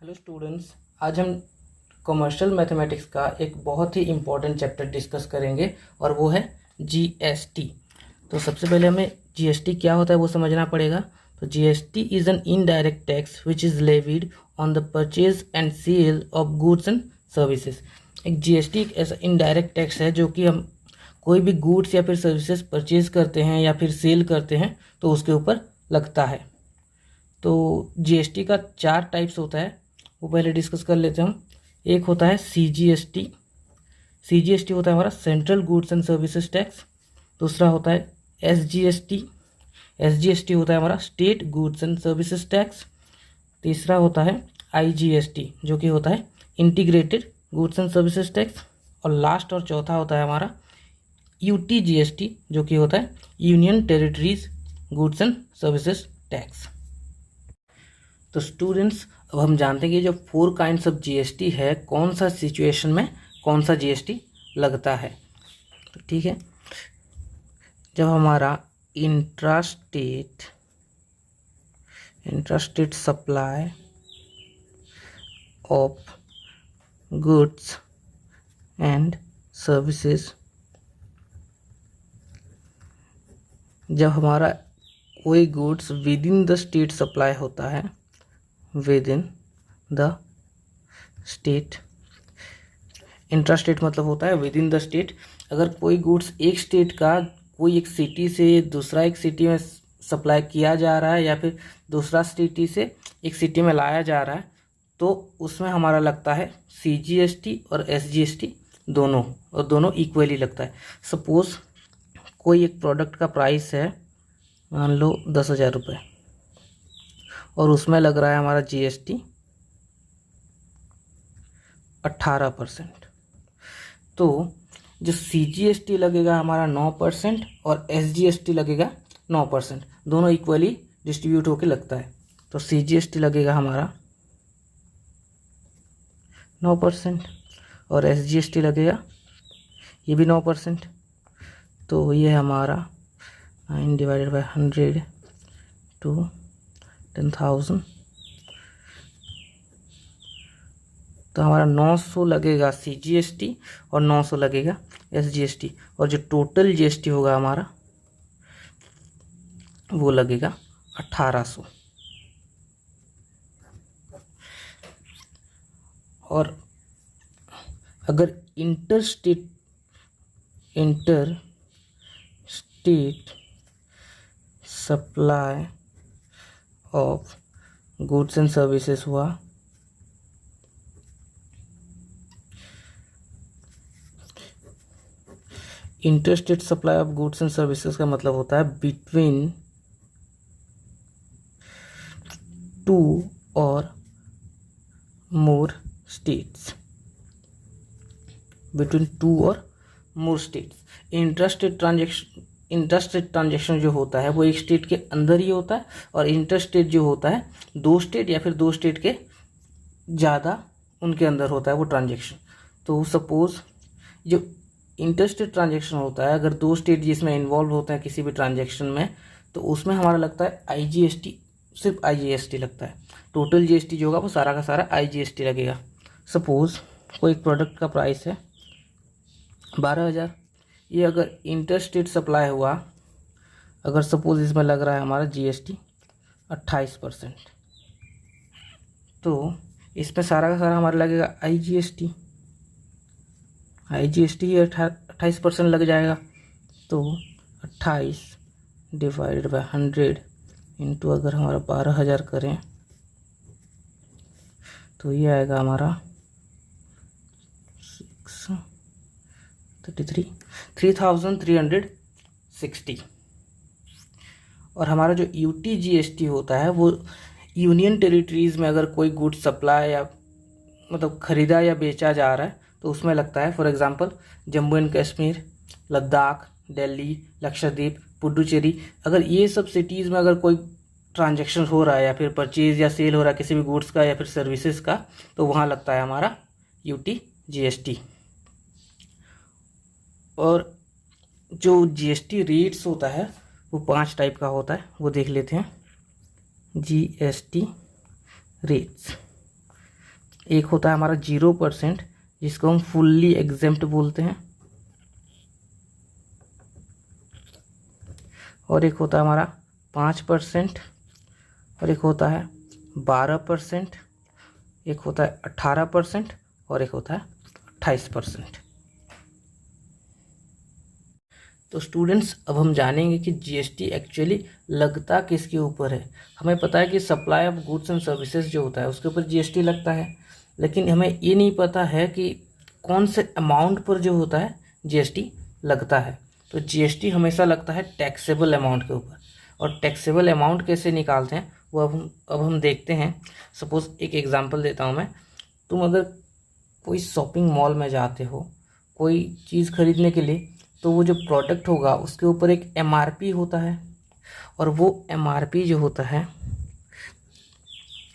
Hello students, आज हम commercial mathematics का एक बहुत ही इम्पोर्टेंट चैप्टर डिस्कस करेंगे और वो है जीएसटी। तो सबसे पहले हमें जीएसटी क्या होता है वो समझना पड़ेगा। तो GST is an indirect tax which is levied on the purchase and sale of goods and services. एक जीएसटी एक ऐसा इनडायरेक्ट टैक्स है जो कि हम कोई भी गुड्स या फिर सर्विसेज परचेज करते हैं या फिर सेल करते हैं तो उसके ऊपर लगता है। तो जीएसटी का 4 टाइप्स होता है, वो पहले डिस्कस कर लेते हैं हम। एक होता है सीजीएसटी। सीजीएसटी होता है हमारा central goods and services tax. दूसरा होता है एसजीएसटी। एसजीएसटी होता है हमारा state goods and services tax. तीसरा होता है आईजीएसटी जो कि होता है integrated goods and services tax. और लास्ट और चौथा होता है हमारा यूटीजीएसटी जो कि होता है union territories goods and services tax. तो स्टूडेंट्स, अब हम जानते हैं कि जो 4 काइंड्स ऑफ जीएसटी है, कौन सा सिचुएशन में कौन सा जीएसटी लगता है। तो ठीक है, जब हमारा intrastate supply of goods and services, जब हमारा कोई goods with in the state supply होता है, with in the state. Intrastate मतलब होता है विद इन द स्टेट। अगर कोई गुड्स एक स्टेट का कोई एक सिटी से दूसरा एक सिटी में सप्लाई किया जा रहा है या फिर दूसरा सिटी से एक सिटी में लाया जा रहा है तो उसमें हमारा लगता है सीजीएसटी और एसजीएसटी दोनों, और दोनों इक्वली लगता है। सपोज कोई एक प्रोडक्ट का प्राइस है, मान लो 10,000 रुपये, और उसमें लग रहा है हमारा जीएसटी 18%। तो जो सीजीएसटी लगेगा हमारा 9% और एसजीएसटी लगेगा 9%, दोनों इक्वली डिस्ट्रीब्यूट होकर लगता है। तो सीजीएसटी लगेगा हमारा 9% और एसजीएसटी लगेगा ये भी 9%। तो ये हमारा 9 डिवाइडेड बाई 100 टू 10,000, तो हमारा 900 लगेगा सीजीएसटी और 900 लगेगा एसजीएसटी, और जो टोटल जीएसटी होगा हमारा वो लगेगा 1800। और अगर interstate supply of goods and services हुआ, interstate supply of goods and services का मतलब होता है बिटवीन 2 और मोर स्टेट्स, बिटवीन 2 और मोर स्टेट्स। इंटरस्टेट ट्रांजेक्शन जो होता है वो एक स्टेट के अंदर ही होता है, और इंटरस्टेट जो होता है 2 स्टेट या फिर 2 स्टेट के ज़्यादा उनके अंदर होता है वो ट्रांजेक्शन। तो सपोज जो इंटरस्टेट ट्रांजेक्शन होता है, अगर 2 स्टेट जिसमें इन्वॉल्व होते हैं किसी भी ट्रांजेक्शन में, तो उसमें हमारा लगता है आईजीएसटी, सिर्फ आईजीएसटी लगता है। टोटल जीएसटी जो होगा वो सारा का सारा आईजीएसटी लगेगा। सपोज कोई प्रोडक्ट का प्राइस है 12,000, ये अगर इंटरस्टेट सप्लाई हुआ, अगर सपोज इसमें लग रहा है हमारा जीएसटी 28%, तो इसमें सारा का सारा हमारा लगेगा आईजीएसटी ही 28% लग जाएगा। तो 28 डिवाइडेड बाई 100 इंटू अगर हमारा 12,000 करें तो ये आएगा हमारा 3,360। और हमारा जो यूटीजीएसटी होता है वो यूनियन टेरिटरीज़ में अगर कोई गुड्स सप्लाई या मतलब ख़रीदा या बेचा जा रहा है तो उसमें लगता है। For example Jammu and Kashmir, Ladakh, Delhi, Lakshadweep, Puducherry, अगर ये सब सिटीज़ में अगर कोई ट्रांजैक्शन हो रहा है या फिर परचेज या सेल हो रहा है किसी भी गुड्स का या फिर सर्विसेज का, तो वहाँ लगता है हमारा यूटीजीएसटी। और जो जीएसटी रेट्स होता है वो 5 टाइप का होता है, वो देख लेते हैं। जीएसटी रेट्स, एक होता है हमारा 0% जिसको हम फुल्ली एग्जेम्प्ट बोलते हैं, और एक होता है हमारा 5%, और एक होता है 12%, एक होता है 18%, और एक होता है 28%। तो स्टूडेंट्स, अब हम जानेंगे कि जीएसटी एक्चुअली लगता किसके ऊपर है। हमें पता है कि supply of goods and services जो होता है उसके ऊपर जीएसटी लगता है, लेकिन हमें ये नहीं पता है कि कौन से अमाउंट पर जो होता है जीएसटी लगता है। तो जीएसटी हमेशा लगता है टैक्सेबल अमाउंट के ऊपर, और टैक्सेबल अमाउंट कैसे निकालते हैं वो अब हम देखते हैं। सपोज़ एक एग्जांपल देता हूँ मैं। तुम अगर कोई शॉपिंग मॉल में जाते हो कोई चीज़ खरीदने के लिए, तो वो जो प्रोडक्ट होगा उसके ऊपर एक एमआरपी होता है, और वो एमआरपी जो होता है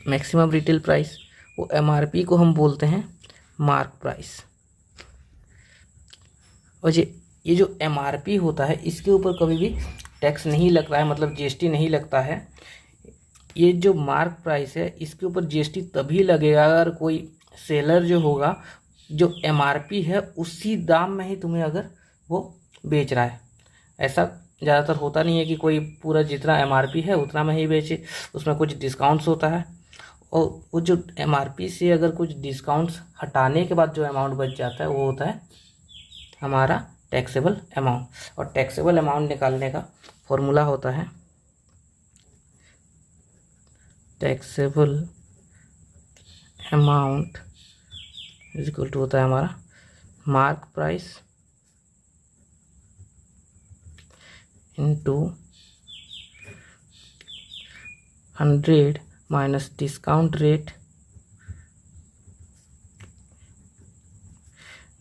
मैक्सिमम रिटेल प्राइस, वो एमआरपी को हम बोलते हैं मार्क प्राइस। और ये जो एमआरपी होता है इसके ऊपर कभी भी टैक्स नहीं लगता है, मतलब जीएसटी नहीं लगता है। ये जो मार्क प्राइस है इसके ऊपर जीएसटी तभी लगेगा अगर कोई सेलर जो होगा जो एमआरपी है उसी दाम में ही तुम्हें अगर वो बेच रहा है। ऐसा ज़्यादातर होता नहीं है कि कोई पूरा जितना एमआरपी है उतना में ही बेचे, उसमें कुछ डिस्काउंट्स होता है, और वो जो एमआरपी से अगर कुछ डिस्काउंट्स हटाने के बाद जो अमाउंट बच जाता है वो होता है हमारा टैक्सेबल अमाउंट। और टैक्सेबल अमाउंट निकालने का फॉर्मूला होता है taxable amount is equal to होता है हमारा mark price into 100 minus discount rate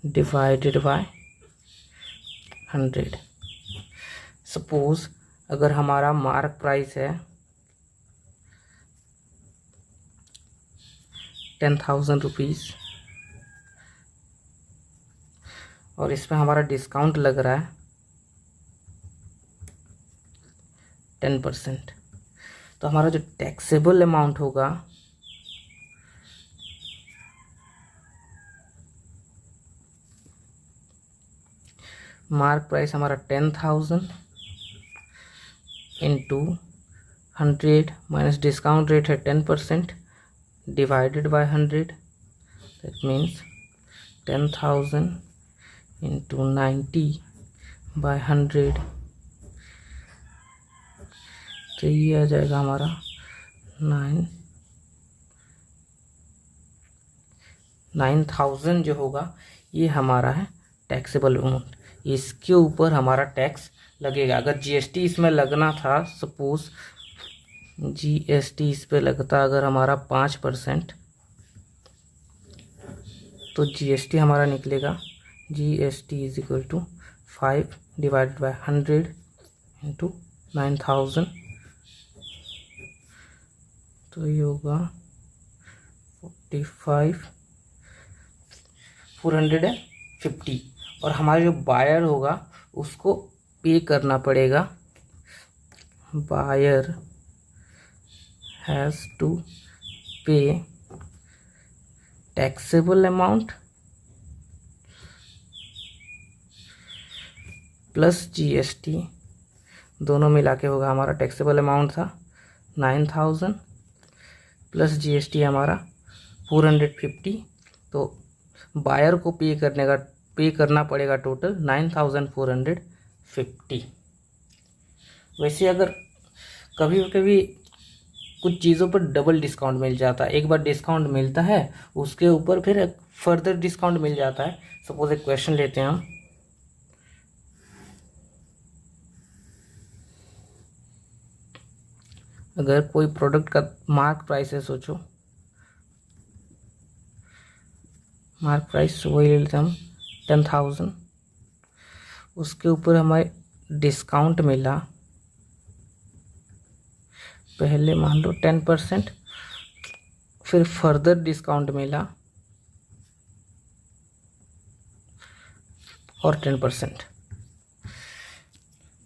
divided by 100। Suppose अगर हमारा मार्क प्राइस है 10,000 रुपीज़, और इसमें हमारा डिस्काउंट लग रहा है 10%, तो हमारा जो टैक्सेबल अमाउंट होगा मार्क प्राइस हमारा 10,000 इंटू 100 माइनस डिस्काउंट रेट है 10% divided by 100, that means 10,000 into 90 by 100, तो ये आ जाएगा हमारा 9,000 जो होगा ये हमारा है टैक्सेबल अमाउंट। इसके ऊपर हमारा टैक्स लगेगा। अगर जीएसटी इसमें लगना था, सपोज जीएसटी इस पे लगता अगर हमारा 5%, तो जीएसटी हमारा निकलेगा GST is equal to 5 divided by 100 into 9,000, तो ये होगा 45 450, और हमारा जो बायर होगा उसको पे करना पड़ेगा। बायर हैज़ टू पे टैक्सेबल अमाउंट प्लस जीएसटी, दोनों मिला के होगा हमारा टैक्सेबल अमाउंट था 9,000 प्लस जीएसटी हमारा 450, तो बायर को पे करना पड़ेगा टोटल 9,450। वैसे अगर कभी कभी कुछ चीज़ों पर डबल डिस्काउंट मिल जाता है, एक बार डिस्काउंट मिलता है उसके ऊपर फिर फर्दर डिस्काउंट मिल जाता है। सपोज एक क्वेश्चन लेते हैं हम, अगर कोई प्रोडक्ट का मार्क प्राइस है, सोचो मार्क प्राइस वही ले लेते हम 10,000, उसके ऊपर हमें डिस्काउंट मिला पहले मान लो 10%, फिर फर्दर डिस्काउंट मिला और 10%।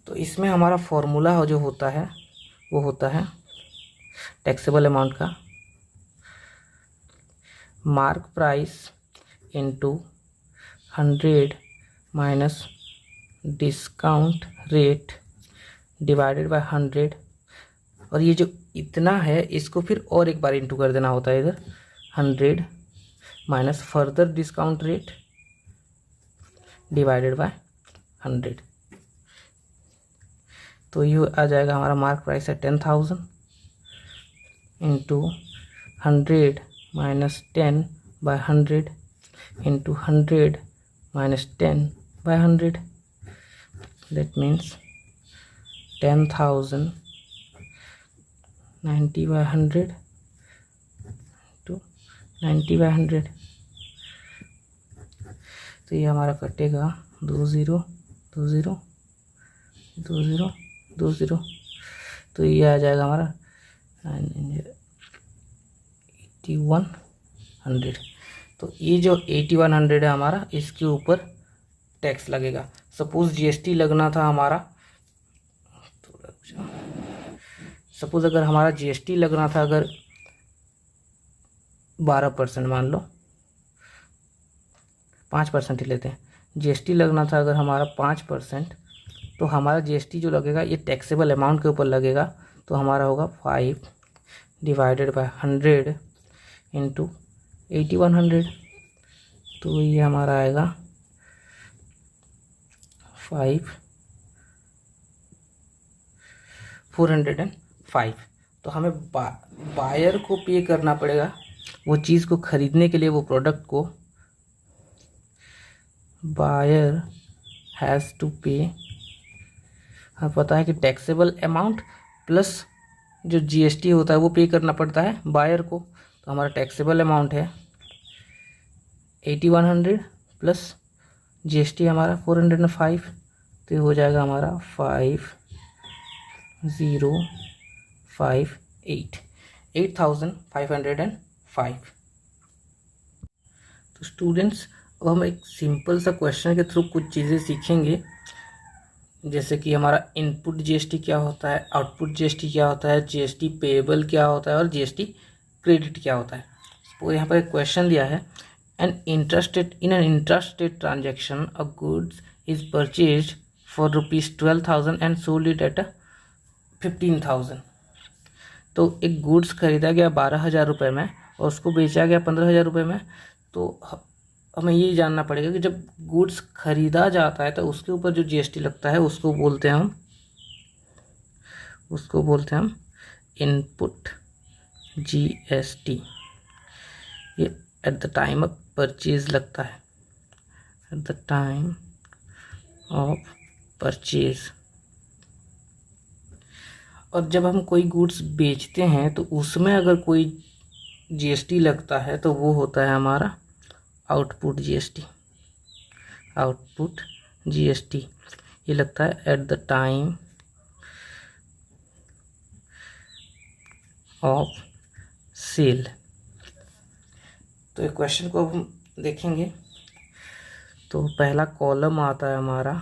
तो इसमें हमारा फॉर्मूला जो होता है वो होता है टैक्सेबल अमाउंट का mark price into 100 minus discount rate divided by 100। और ये जो इतना है इसको फिर और एक बार इंटू कर देना होता है इधर, 100 minus further discount rate divided by 100। तो ये आ जाएगा हमारा मार्क प्राइस है 10,000 into 100 minus 10 by 100 into 100 minus 10 by 100। That means 10,000 90 by 100 to 90 by 100। तो ये हमारा कटेगा 2 0 2 0 2 0 2 0। तो ये आ जाएगा हमारा 8100। तो ये जो 8100 है हमारा, इसके ऊपर टैक्स लगेगा। सपोज जीएसटी लगना था हमारा, सपोज अगर हमारा जीएसटी लगना था अगर 12%, मान लो 5% ही लेते हैं, जीएसटी लगना था अगर हमारा 5%, तो हमारा जीएसटी जो लगेगा ये टैक्सेबल अमाउंट के ऊपर लगेगा। तो हमारा होगा 5 डिवाइडेड बाय 100 इंटू 8100। तो ये हमारा आएगा 405। तो हमें बायर को पे करना पड़ेगा वो चीज़ को ख़रीदने के लिए, वो प्रोडक्ट को बायर हैज़ टू पे। हमें पता है कि टैक्सेबल अमाउंट प्लस जो जीएसटी होता है वो पे करना पड़ता है बायर को। तो हमारा टैक्सेबल अमाउंट है 8100 प्लस जीएसटी हमारा 405। तो ये हो जाएगा हमारा 8505। तो स्टूडेंट्स, अब हम एक सिंपल सा क्वेश्चन के थ्रू कुछ चीज़ें सीखेंगे, जैसे कि हमारा इनपुट जीएसटी क्या होता है, आउटपुट जीएसटी क्या होता है, जीएसटी पेएबल क्या होता है और जीएसटी क्रेडिट क्या होता है। तो यहाँ पर एक क्वेश्चन दिया है, in an intrastate transaction a goods is purchased for ₹12,000 and sold it at 15,000। तो एक गुड्स खरीदा गया 12,000 रुपये में और उसको बेचा गया 15,000 रुपये में। तो हमें ये जानना पड़ेगा कि जब गुड्स खरीदा जाता है तो उसके ऊपर जो जीएसटी लगता है उसको बोलते हैं हम इनपुट जीएसटी। ये eight the time of purchase लगता है, at the time of purchase. और जब हम कोई गुड्स बेचते हैं तो उसमें अगर कोई जीएसटी लगता है तो वो होता है हमारा आउटपुट जीएसटी। आउटपुट जीएसटी ये लगता है at the time of sale. तो ये क्वेश्चन को अब हम देखेंगे। तो पहला कॉलम आता है हमारा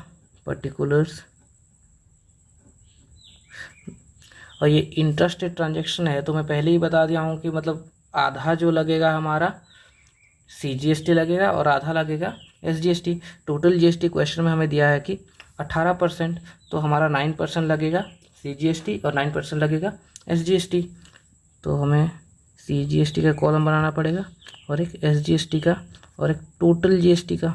पर्टिकुलर्स, और ये इंट्रास्टेट ट्रांजैक्शन है। तो मैं पहले ही बता दिया हूँ कि मतलब आधा जो लगेगा हमारा सीजीएसटी लगेगा और आधा लगेगा एसजीएसटी। टोटल जीएसटी क्वेश्चन में हमें दिया है कि 18%, तो हमारा 9% लगेगा सीजीएसटी और 9% लगेगा एसजीएसटी। तो हमें सीजीएसटी का कॉलम बनाना पड़ेगा और एक एसजीएसटी का और एक टोटल जीएसटी का।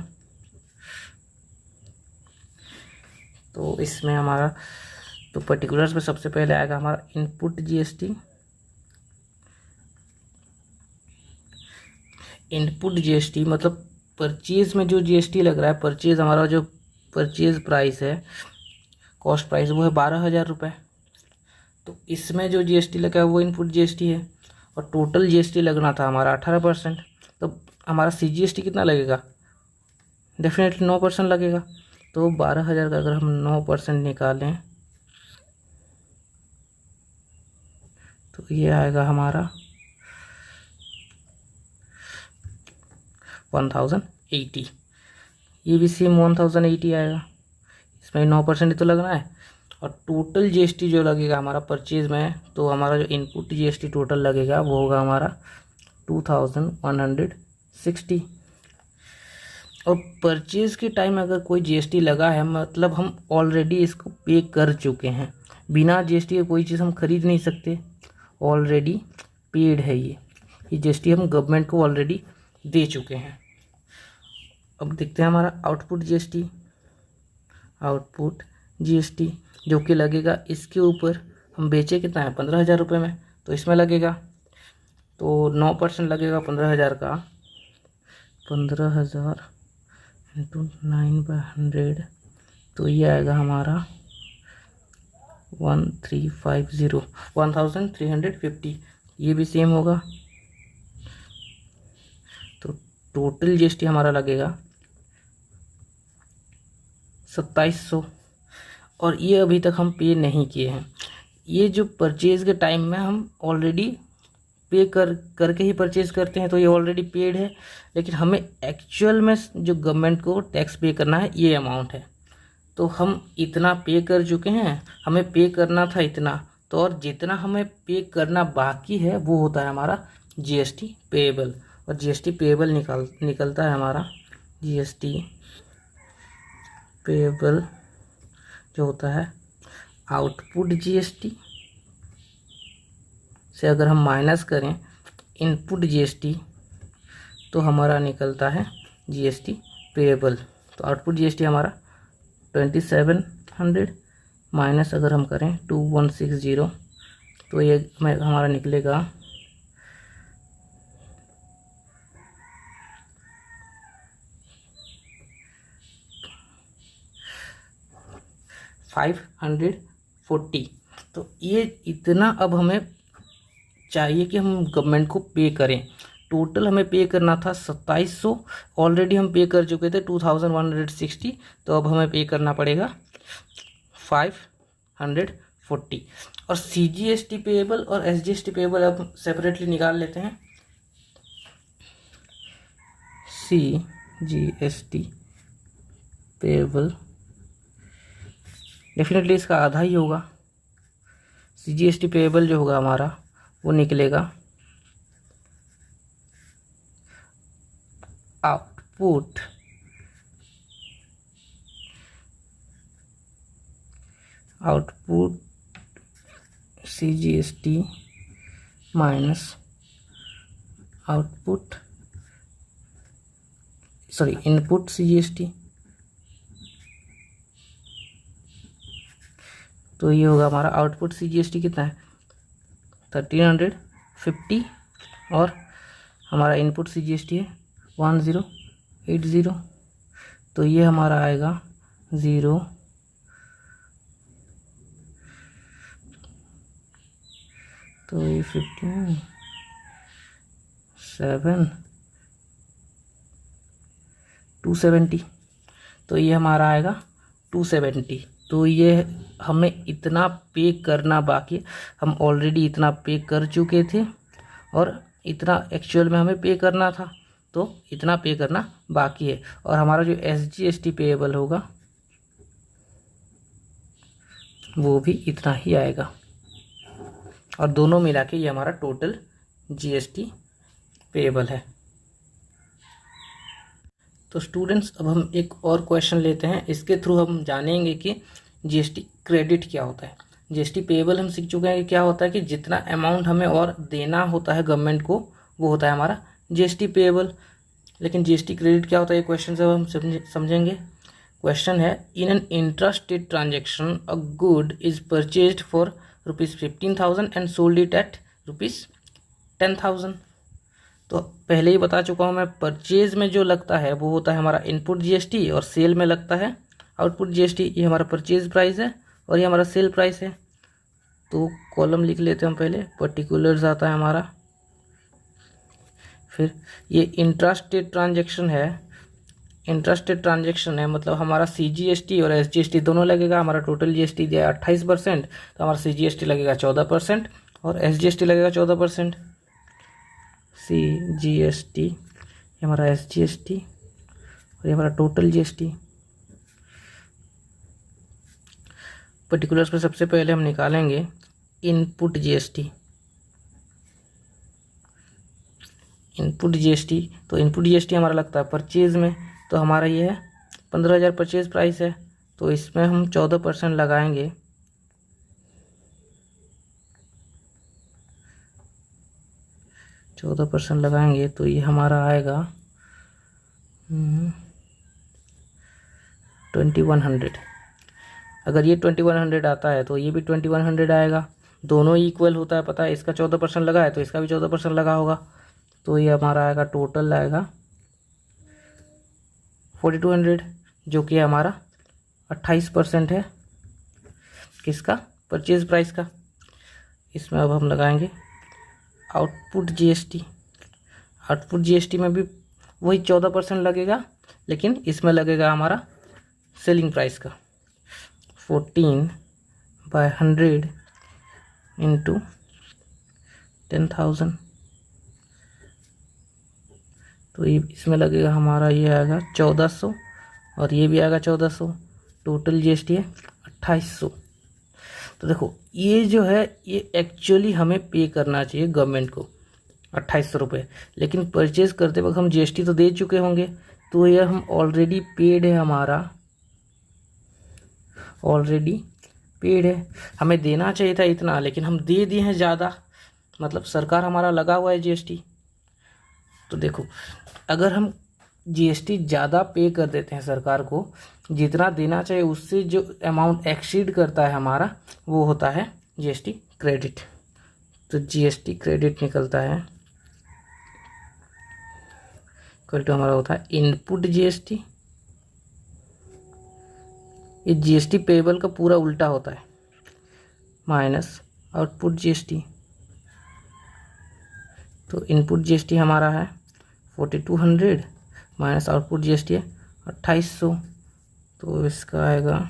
तो इसमें हमारा तो पर्टिकुलर्स में सबसे पहले आएगा हमारा इनपुट जीएसटी। इनपुट जीएसटी मतलब परचेज में जो जीएसटी लग रहा है, परचेज हमारा जो परचेज प्राइस है, कॉस्ट प्राइस, वो है 12,000 रुपये। तो इसमें जो जीएसटी लगा है वो इनपुट जीएसटी है। और टोटल जीएसटी लगना था हमारा 18%। तो हमारा सीजीएसटी कितना लगेगा? डेफिनेटली 9% लगेगा। तो 12,000 का अगर हम 9% निकालें तो ये आएगा हमारा 1080। ये भी सेम 1080 आएगा। इसमें 9% ही तो लगना है। और टोटल जीएसटी जो लगेगा हमारा परचेज में, तो हमारा जो इनपुट जीएसटी टोटल लगेगा वो होगा हमारा 2160। और परचेज के टाइम अगर कोई जीएसटी लगा है मतलब हम ऑलरेडी इसको पे कर चुके हैं, बिना जीएसटी के कोई चीज़ हम खरीद नहीं सकते, ऑलरेडी पेड है ये जीएसटी हम गवर्नमेंट को ऑलरेडी दे चुके हैं। अब देखते हैं हमारा आउटपुट जीएसटी जो कि लगेगा इसके ऊपर। हम बेचे कितना है 15,000 रुपये में, तो इसमें लगेगा तो 9% लगेगा 15,000 का। 15,000 इंटू 9/100 तो ये आएगा हमारा 1350। ये भी सेम होगा। तो टोटल जीएसटी हमारा लगेगा 2700। और ये अभी तक हम पे नहीं किए हैं। ये जो परचेज़ के टाइम में हम ऑलरेडी पे करके ही परचेज़ करते हैं, तो ये ऑलरेडी पेड है। लेकिन हमें एक्चुअल में जो गवर्नमेंट को टैक्स पे करना है ये अमाउंट है, तो हम इतना पे कर चुके हैं, हमें पे करना था इतना, तो और जितना हमें पे करना बाकी है वो होता है हमारा जीएसटी पेएबल। और जीएसटी पेएबल निकलता है हमारा जीएसटी पेएबल जो होता है आउटपुट जीएसटी से अगर हम माइनस करें इनपुट जीएसटी तो हमारा निकलता है जीएसटी पेएबल। तो आउटपुट जीएसटी हमारा 2700 माइनस अगर हम करें 2160 तो ये हमारा निकलेगा 540। तो ये इतना अब हमें चाहिए कि हम गवर्नमेंट को पे करें। टोटल हमें पे करना था 2700, ऑलरेडी हम पे कर चुके थे 2160, तो अब हमें पे करना पड़ेगा 540। और सीजीएसटी पेएबल और एसजीएसटी पेएबल अब सेपरेटली निकाल लेते हैं। सीजीएसटी पेएबल डेफिनेटली इसका आधा ही होगा। सीजीएसटी पेएबल जो होगा हमारा वो निकलेगा output CGST minus input CGST. तो ये होगा हमारा आउटपुट सीजीएसटी कितना है 1350 और हमारा इनपुट सीजीएसटी है 1080। तो ये हमारा आएगा 0 तो ये 270। तो ये हमारा आएगा 270। तो ये हमें इतना पे करना बाकी, हम ऑलरेडी इतना पे कर चुके थे और इतना एक्चुअल में हमें पे करना था, तो इतना पे करना बाकी है। और हमारा जो एसजीएसटी पेएबल होगा वो भी इतना ही आएगा। और दोनों मिला के ये हमारा टोटल जीएसटी पेएबल है। तो स्टूडेंट्स अब हम एक और क्वेश्चन लेते हैं, इसके थ्रू हम जानेंगे कि जीएसटी क्रेडिट क्या होता है। जीएसटी पेएबल हम सीख चुके हैं कि क्या होता है कि जितना अमाउंट हमें और देना होता है गवर्नमेंट को वो होता है हमारा जीएसटी पेएबल। लेकिन जीएसटी क्रेडिट क्या होता है ये क्वेश्चन से हम समझेंगे। क्वेश्चन है in an intrastate transaction a good is purchased for ₹15,000 and sold it at ₹10,000। तो पहले ही बता चुका हूँ मैं, परचेज में जो लगता है वो होता है हमारा इनपुट जीएसटी और सेल में लगता है आउटपुट जीएसटी। ये हमारा परचेज प्राइस है और ये हमारा सेल प्राइस है। तो कॉलम लिख लेते हैं हम पहले, पर्टिकुलर्स आता है हमारा, फिर ये इंट्रास्टेट ट्रांजेक्शन है मतलब हमारा सीजीएसटी और एसजीएसटी दोनों लगेगा। हमारा टोटल जीएसटी दिया 28%, तो हमारा सीजीएसटी लगेगा 14% और एसजीएसटी लगेगा 14%। सीजीएसटी ये हमारा एसजीएसटी और ये हमारा टोटल जीएसटी। पर्टिकुलर्स पे सबसे पहले हम निकालेंगे इनपुट जीएसटी। इनपुट जीएसटी, तो इनपुट जीएसटी हमारा लगता है परचेज़ में, तो हमारा ये है 15,000 परचेज़ प्राइस है, तो इसमें हम 14% लगाएंगे। तो ये हमारा आएगा 2100। अगर ये 2100 आता है तो ये भी 2100 आएगा, दोनों इक्वल होता है पता है। इसका 14% लगा है तो इसका भी 14% लगा होगा, तो ये हमारा आएगा टोटल आएगा 4200, जो कि हमारा 28% है किसका, परचेज प्राइस का। इसमें अब हम लगाएंगे आउटपुट जीएसटी। आउटपुट जीएसटी में भी वही 14% लगेगा, लेकिन इसमें लगेगा हमारा सेलिंग प्राइस का 14/100 इंटू 10,000, तो ये इसमें लगेगा हमारा, ये आएगा 1400 और ये भी आएगा 1400, टोटल जीएसटी है 2800। तो देखो ये जो है ये एक्चुअली हमें पे करना चाहिए गवर्नमेंट को 2800 रुपये, लेकिन परचेज़ करते वक्त हम जीएसटी तो दे चुके होंगे, तो ये हम ऑलरेडी पेड है, हमारा ऑलरेडी पेड है। हमें देना चाहिए था इतना, लेकिन हम दे दिए हैं ज़्यादा, मतलब सरकार हमारा लगा हुआ है जीएसटी। तो देखो अगर हम जीएसटी ज़्यादा पे कर देते हैं सरकार को, जितना देना चाहिए उससे जो अमाउंट एक्सीड करता है हमारा, वो होता है जीएसटी क्रेडिट। तो जीएसटी क्रेडिट निकलता है इक्वल टू हमारा होता है इनपुट जीएसटी। ये जीएसटी पेबल का पूरा उल्टा होता है, माइनस आउटपुट जीएसटी। तो इनपुट जीएसटी हमारा है 4200 माइनस आउटपुट जीएसटी है 2800, तो इसका आएगा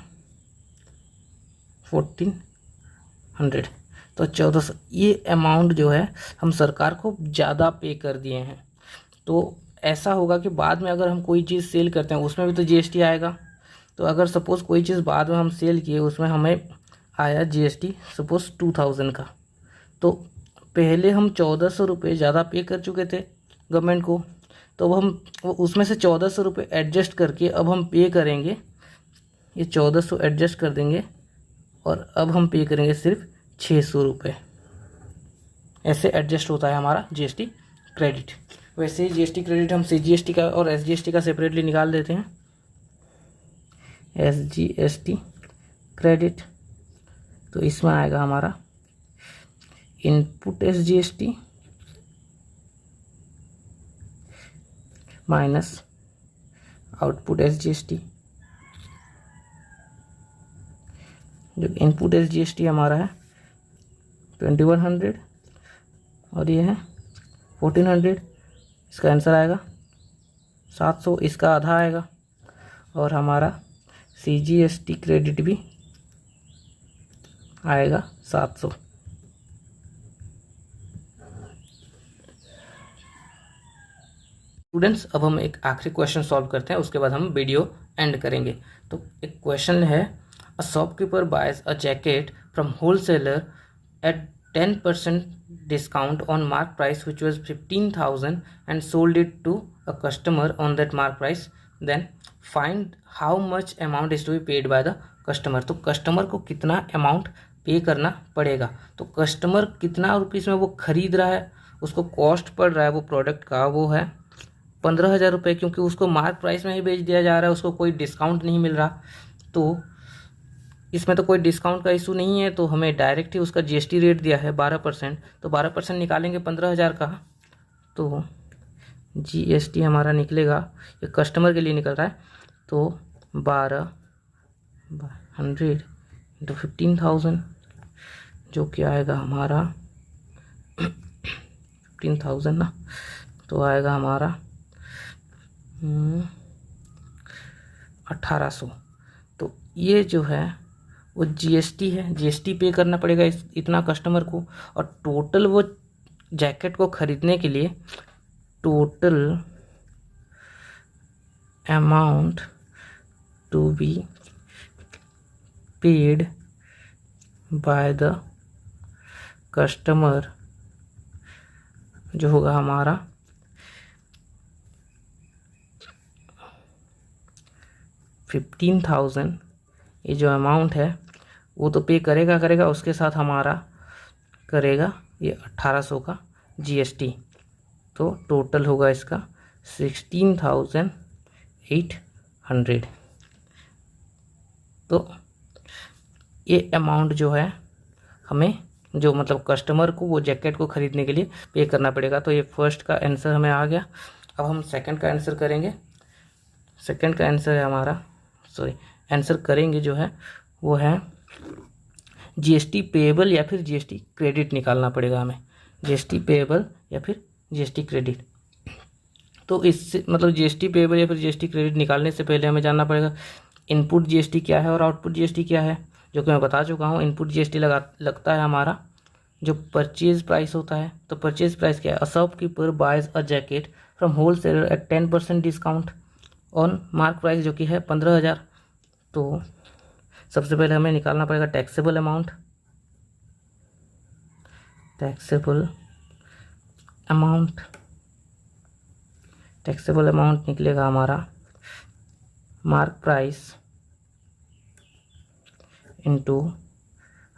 1400। तो 1400 ये अमाउंट जो है हम सरकार को ज़्यादा पे कर दिए हैं। तो ऐसा होगा कि बाद में अगर हम कोई चीज़ सेल करते हैं उसमें भी तो जीएसटी आएगा। तो अगर सपोज़ कोई चीज़ बाद में हम सेल किए, उसमें हमें आया जीएसटी सपोज़ 2000 का, तो पहले हम 1400 रुपये ज़्यादा पे कर चुके थे गवर्नमेंट को, तो अब हम उसमें से 1400 रुपये एडजस्ट करके अब हम पे करेंगे, ये 1400 एडजस्ट कर देंगे और अब हम पे करेंगे सिर्फ 600 रुपये। ऐसे एडजस्ट होता है हमारा जीएसटी क्रेडिट। वैसे ही जीएसटी क्रेडिट हम सीजीएसटी का और एसजीएसटी का सेपरेटली निकाल देते हैं। एसजीएसटी क्रेडिट, तो इसमें आएगा हमारा input SGST minus output SGST. जो इनपुट एसजीएसटी हमारा है 2100 और ये है 1400, इसका आंसर आएगा 700, इसका आधा आएगा। और हमारा सीजीएसटी क्रेडिट भी आएगा 700। स्टूडेंट्स अब हम एक आखिरी क्वेश्चन सॉल्व करते हैं, उसके बाद हम वीडियो एंड करेंगे। तो एक क्वेश्चन है, a shopkeeper buys a jacket from wholesaler at 10% discount on mark price which was 15,000 and sold it to a customer on that mark price, then find how much amount is to be paid by the customer। तो customer को कितना amount पे करना पड़ेगा। तो customer कितना rupees में वो खरीद रहा है, उसको कॉस्ट पड़ रहा है वो प्रोडक्ट का, वो है 15,000 रुपये, क्योंकि उसको मार्क प्राइस में ही बेच दिया जा रहा है, उसको कोई डिस्काउंट नहीं मिल रहा। तो इसमें तो कोई डिस्काउंट का इशू नहीं है, तो हमें डायरेक्ट ही उसका जीएसटी रेट दिया है 12%, तो 12% निकालेंगे 15,000 का, तो जीएसटी हमारा निकलेगा, ये कस्टमर के लिए निकल रहा है, तो 12/100 इंटू 15,000, जो कि आएगा हमारा 15,000 ना, तो आएगा हमारा 1800। तो ये जो है वो जीएसटी है, जीएसटी पे करना पड़ेगा इतना कस्टमर को। और टोटल वो जैकेट को खरीदने के लिए total amount to be paid by the customer जो होगा हमारा 15,000 ये जो अमाउंट है वो तो पे करेगा, उसके साथ हमारा करेगा ये 1800 का GST। तो टोटल होगा इसका 16,800। तो ये अमाउंट जो है हमें जो मतलब कस्टमर को वो जैकेट को ख़रीदने के लिए पे करना पड़ेगा। तो ये फर्स्ट का आंसर हमें आ गया। अब हम सेकंड का आंसर करेंगे। सेकंड का आंसर है हमारा आंसर करेंगे जो है वो है GST पेएबल या फिर GST क्रेडिट निकालना पड़ेगा हमें। GST पेएबल या फिर GST क्रेडिट। तो इससे मतलब GST पेएबल या फिर GST क्रेडिट निकालने से पहले हमें जानना पड़ेगा इनपुट GST क्या है और आउटपुट GST क्या है, जो कि मैं बता चुका हूँ। इनपुट GST लगता है हमारा जो परचेज प्राइस होता है। तो परचेज प्राइस क्या है? A shopkeeper buys a jacket from wholesaler at 10% discount on mark price, जो कि है 15,000। तो सबसे पहले हमें निकालना पड़ेगा टैक्सेबल अमाउंट। टैक्सेबल अमाउंट निकलेगा हमारा mark price into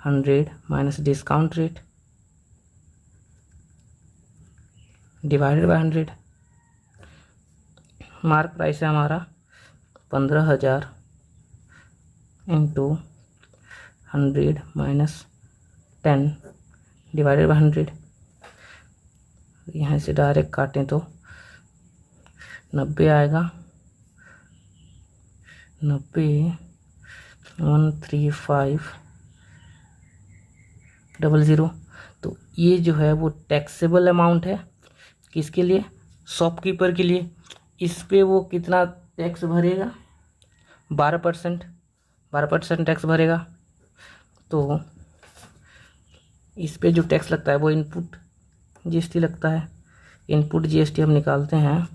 100 minus discount rate divided by 100। Mark price है हमारा 15,000 इंटू 100 माइनस 10 डिवाइडेड बाय 100। यहाँ से डायरेक्ट काटें तो 90 आएगा। 90,135,00। तो ये जो है वो टैक्सेबल अमाउंट है किसके लिए? शॉपकीपर के लिए। इस पे वो कितना टैक्स भरेगा? 12% टैक्स भरेगा। तो इस पे जो टैक्स लगता है वो इनपुट GST लगता है। इनपुट GST हम निकालते हैं।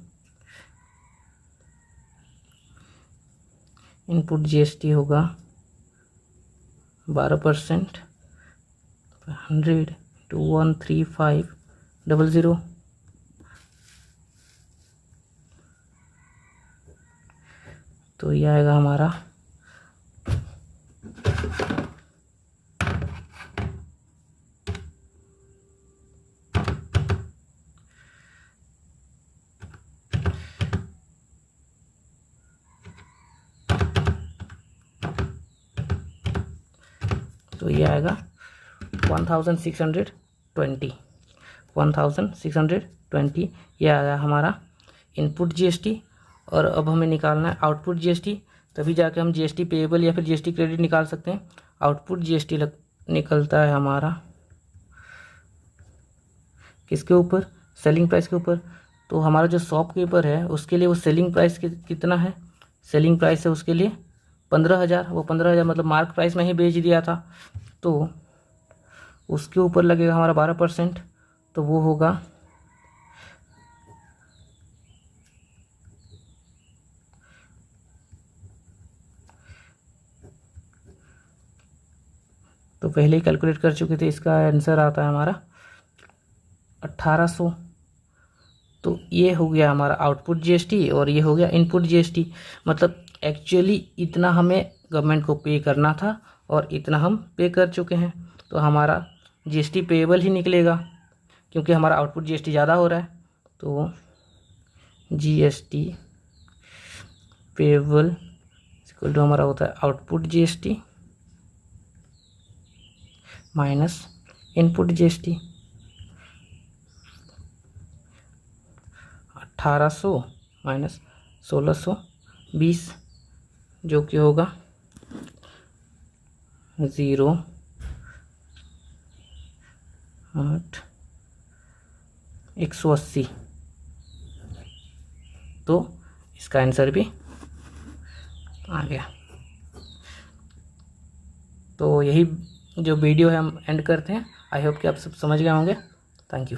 इनपुट GST होगा 12%, 100 to 135,00। तो ये आएगा हमारा तो ये आएगा 1620 ये आया हमारा इनपुट GST। और अब हमें निकालना है आउटपुट GST, तभी जाके हम GST पेएबल या फिर GST क्रेडिट निकाल सकते हैं। आउटपुट GST निकलता है हमारा किसके ऊपर? सेलिंग प्राइस के ऊपर। तो हमारा जो शॉपकीपर है उसके लिए वो सेलिंग प्राइस कितना है? सेलिंग प्राइस है उसके लिए 15,000। वो 15,000 मतलब मार्क प्राइस में ही बेच दिया था। तो उसके ऊपर लगेगा हमारा 12%। तो वो होगा तो पहले ही कैलकुलेट कर चुके थे। इसका आंसर आता है हमारा 1800। तो ये हो गया हमारा आउटपुट GST और ये हो गया इनपुट GST। मतलब एक्चुअली इतना हमें गवर्नमेंट को पे करना था और इतना हम पे कर चुके हैं। तो हमारा GST पेएबल ही निकलेगा क्योंकि हमारा आउटपुट GST ज़्यादा हो रहा है। तो GST पेएबल इक्वल टू हमारा होता है output GST minus input GST। 1800 minus 1620 जो कि होगा 0.8 180। तो इसका आंसर भी आ गया। तो यही जो वीडियो है हम एंड करते हैं। आई होप कि आप सब समझ गए होंगे। Thank you.